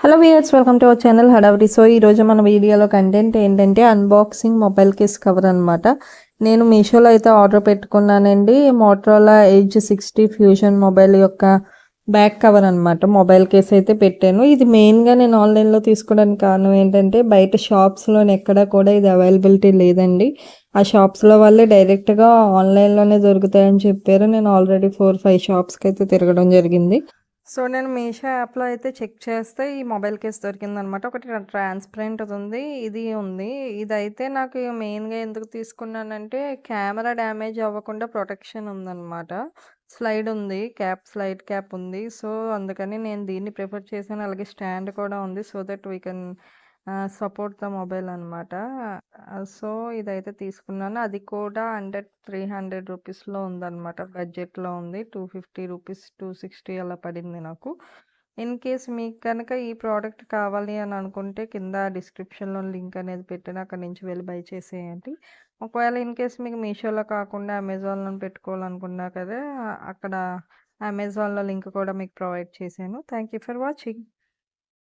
Hello viewers, welcome to our channel హడావిడి. So ఈరోజు మన వీడియోలో కంటెంట్ ఏంటంటే అన్బాక్సింగ్ మొబైల్ కేస్ కవర్ అనమాట. నేను మీషోలో అయితే ఆర్డర్ పెట్టుకున్నానండి. మోటరోలా ఎడ్జ్ 60 ఫ్యూజన్ మొబైల్ యొక్క బ్యాక్ కవర్ అనమాట. మొబైల్ కేస్ అయితే పెట్టాను. ఇది మెయిన్గా నేను ఆన్లైన్లో తీసుకోవడానికి కారణం ఏంటంటే బయట షాప్స్లో ఎక్కడా కూడా ఇది అవైలబిలిటీ లేదండి. ఆ షాప్స్లో వాళ్ళే డైరెక్ట్గా ఆన్లైన్లోనే దొరుకుతాయని చెప్పారు. నేను ఆల్రెడీ 4-5 షాప్స్కి అయితే తిరగడం జరిగింది. సో నేను మీషో యాప్లో అయితే చెక్ చేస్తే ఈ మొబైల్ కేస్ దొరికిందనమాట. ఒకటి ట్రాన్స్పరెంట్ ఉంది, ఇది ఉంది. ఇదైతే నాకు మెయిన్గా ఎందుకు తీసుకున్నానంటే కెమెరా డ్యామేజ్ అవ్వకుండా ప్రొటెక్షన్ ఉందన్నమాట. స్లైడ్ ఉంది, స్లైడ్ క్యాప్ ఉంది. సో అందుకని నేను దీన్ని ప్రిఫర్ చేశాను. అలాగే స్టాండ్ కూడా ఉంది, so that we can support the mobile అనమాట. సో ఇదైతే తీసుకున్నాను. అది కూడా అండర్ 300 రూపీస్లో ఉందన్నమాట. బడ్జెట్లో ఉంది. 250 రూపీస్, 260 అలా పడింది నాకు. ఇన్ కేస్ మీకు కనుక ఈ ప్రోడక్ట్ కావాలి అని అనుకుంటే కింద డిస్క్రిప్షన్లో లింక్ అనేది పెట్టాను, అక్కడ నుంచి వెళ్ళి బై చేసేయండి. ఒకవేళ ఇన్ కేస్ మీకు మీషోలో కాకుండా అమెజాన్లో పెట్టుకోవాలనుకున్నా కదా, అక్కడ అమెజాన్లో లింక్ కూడా మీకు ప్రొవైడ్ చేశాను. Thank you for watching.